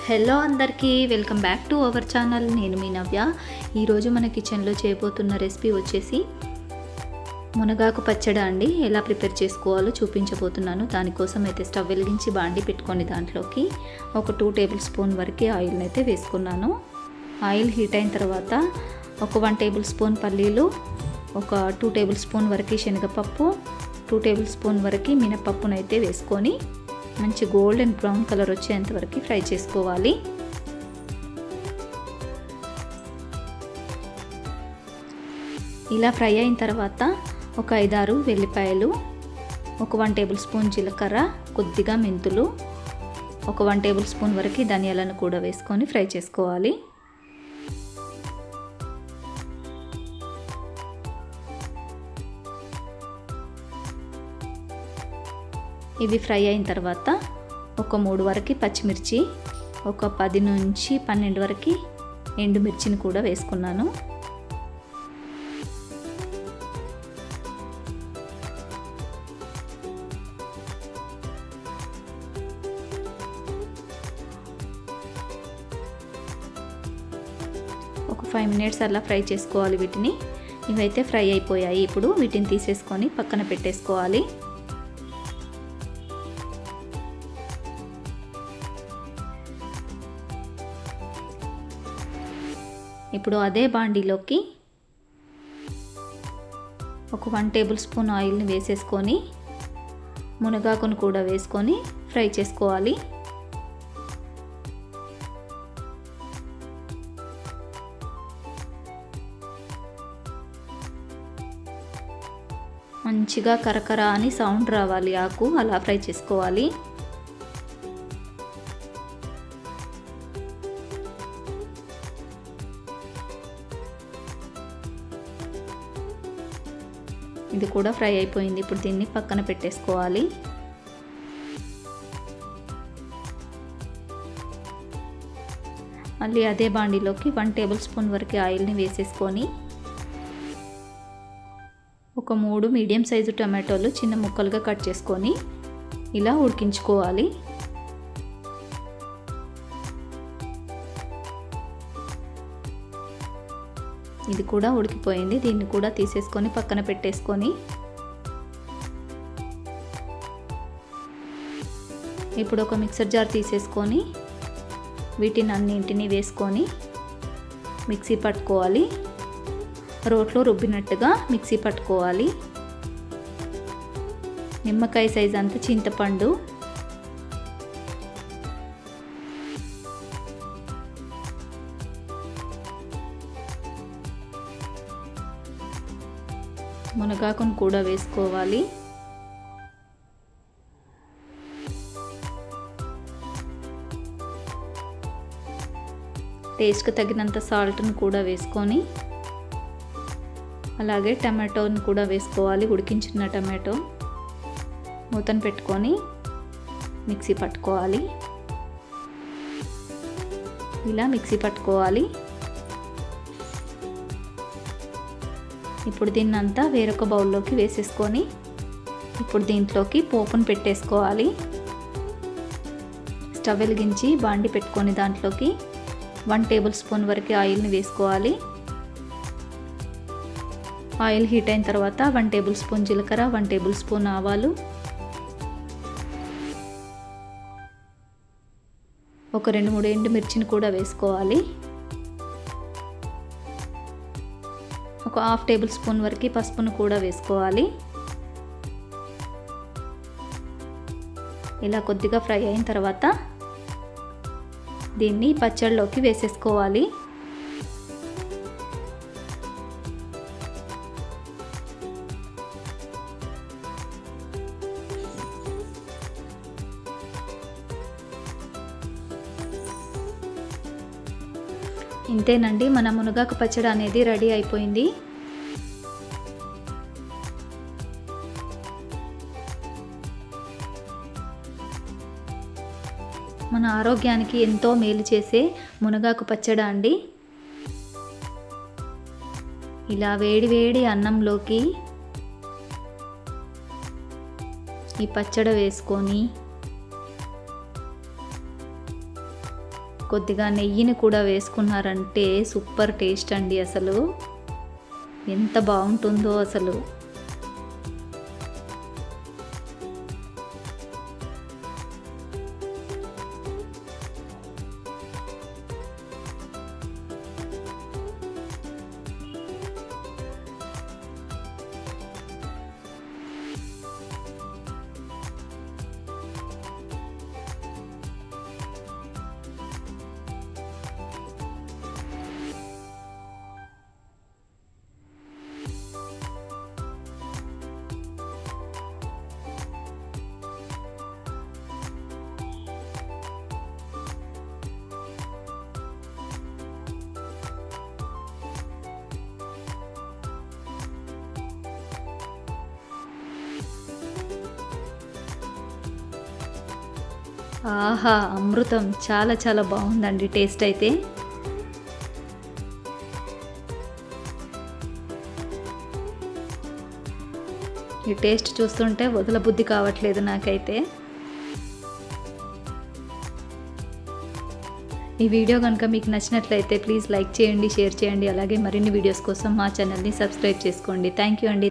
Hello అందరికీ welcome back to our channel. నేను మీ నవ్య. ఈరోజు మన కిచెన్లో చేయబోతున్న రెసిపీ వచ్చేసి మునగాకు పచ్చడి అండి. ఎలా ప్రిపేర్ చేసుకోవాలో చూపించబోతున్నాను. దానికోసం అయితే స్టవ్ వెలిగించి బాండి పెట్టుకొని దాంట్లోకి ఒక 2 టేబుల్ స్పూన్ వరకు ఆయిల్ని అయితే వేసుకున్నాను. ఆయిల్ హీట్ అయిన తర్వాత ఒక 1 టేబుల్ స్పూన్ పల్లీలు, ఒక 2 టేబుల్ స్పూన్ వరకు శనగపప్పు, 2 టేబుల్ స్పూన్ వరకు మినపప్పునైతే వేసుకొని మంచి గోల్డెన్ బ్రౌన్ కలర్ వచ్చేంత వరకు ఫ్రై చేసుకోవాలి. ఇలా ఫ్రై అయిన తర్వాత ఒక 5-6 వెల్లిపాయలు, ఒక 1 టేబుల్ స్పూన్ జీలకర్ర, కొద్దిగా మెంతులు, ఒక 1 టేబుల్ స్పూన్ వరకు ధనియాలను కూడా వేసుకొని ఫ్రై చేసుకోవాలి. ఇవి ఫ్రై అయిన తర్వాత ఒక 3 వరకు పచ్చిమిర్చి, ఒక 10 నుంచి 12 వరకు ఎండుమిర్చిని కూడా వేసుకున్నాను. ఒక 5 మినిట్స్ అలా ఫ్రై చేసుకోవాలి వీటిని. ఇవైతే ఫ్రై అయిపోయాయి. ఇప్పుడు వీటిని తీసేసుకొని పక్కన పెట్టేసుకోవాలి. ఇప్పుడు అదే బాండీలోకి ఒక 1 టేబుల్ స్పూన్ ఆయిల్ని వేసేసుకొని మునగాకును కూడా వేసుకొని ఫ్రై చేసుకోవాలి. మంచిగా కరకర అని సౌండ్ రావాలి ఆకు, అలా ఫ్రై చేసుకోవాలి. ఇది కూడా ఫ్రై అయిపోయింది. ఇప్పుడు దీన్ని పక్కన పెట్టేసుకోవాలి. మళ్ళీ అదే బాండీలోకి 1 టేబుల్ స్పూన్ వరకు ఆయిల్ని వేసేసుకొని ఒక 3 మీడియం సైజు టమాటోలు చిన్న ముక్కలుగా కట్ చేసుకొని ఇలా ఉడికించుకోవాలి. ఇది కూడా ఉడికిపోయింది. దీన్ని కూడా తీసేసుకొని పక్కన పెట్టేసుకొని ఇప్పుడు ఒక మిక్సర్ జార్ తీసేసుకొని వీటిని అన్నింటినీ వేసుకొని మిక్సీ పట్టుకోవాలి. రోట్లో రుబ్బినట్టుగా మిక్సీ పట్టుకోవాలి. నిమ్మకాయ సైజ్ అంత చింతపండు, మునగాకును కూడా వేసుకోవాలి. టేస్ట్కి తగినంత సాల్ట్ను కూడా వేసుకొని అలాగే టమాటోని కూడా వేసుకోవాలి. ఉడికించిన టమాటో మూతను పెట్టుకొని మిక్సీ పట్టుకోవాలి. ఇలా మిక్సీ పట్టుకోవాలి. ఇప్పుడు దీన్నంతా వేరొక బౌల్లోకి వేసేసుకొని ఇప్పుడు దీంట్లోకి పోపును పెట్టేసుకోవాలి. స్టవ్ వెలిగించి బాండి పెట్టుకొని దాంట్లోకి 1 టేబుల్ స్పూన్ వరకు ఆయిల్ని వేసుకోవాలి. ఆయిల్ హీట్ అయిన తర్వాత 1 టేబుల్ స్పూన్ జీలకర్ర, 1 టేబుల్ స్పూన్ ఆవాలు, ఒక 2-3 ఎండుమిర్చిని కూడా వేసుకోవాలి. ఒక 1/2 టేబుల్ స్పూన్ వరకు పసుపును కూడా వేసుకోవాలి. ఇలా కొద్దిగా ఫ్రై అయిన తర్వాత దీన్ని పచ్చడిలోకి వేసేసుకోవాలి. ఇంతేనండి, మన మునగాకు పచ్చడి అనేది రెడీ అయిపోయింది. మన ఆరోగ్యానికి ఎంతో మేలు చేసే మునగాకు పచ్చడి అండి. ఇలా వేడి వేడి అన్నంలోకి ఈ పచ్చడి వేసుకొని కొద్దిగా నెయ్యిని కూడా వేసుకున్నారంటే సూపర్ టేస్ట్ అండి. అసలు ఎంత బాగుంటుందో అసలు. ఆహా! అమృతం. చాలా చాలా బాగుందండి టేస్ట్ అయితే. ఈ టేస్ట్ చూస్తుంటే వదలబుద్ధి కావట్లేదు నాకైతే. ఈ వీడియో కనుక మీకు నచ్చినట్లయితే ప్లీజ్ లైక్ చేయండి, షేర్ చేయండి. అలాగే మరిన్ని వీడియోస్ కోసం మా ఛానల్ని సబ్స్క్రైబ్ చేసుకోండి. థ్యాంక్ యూ అండి.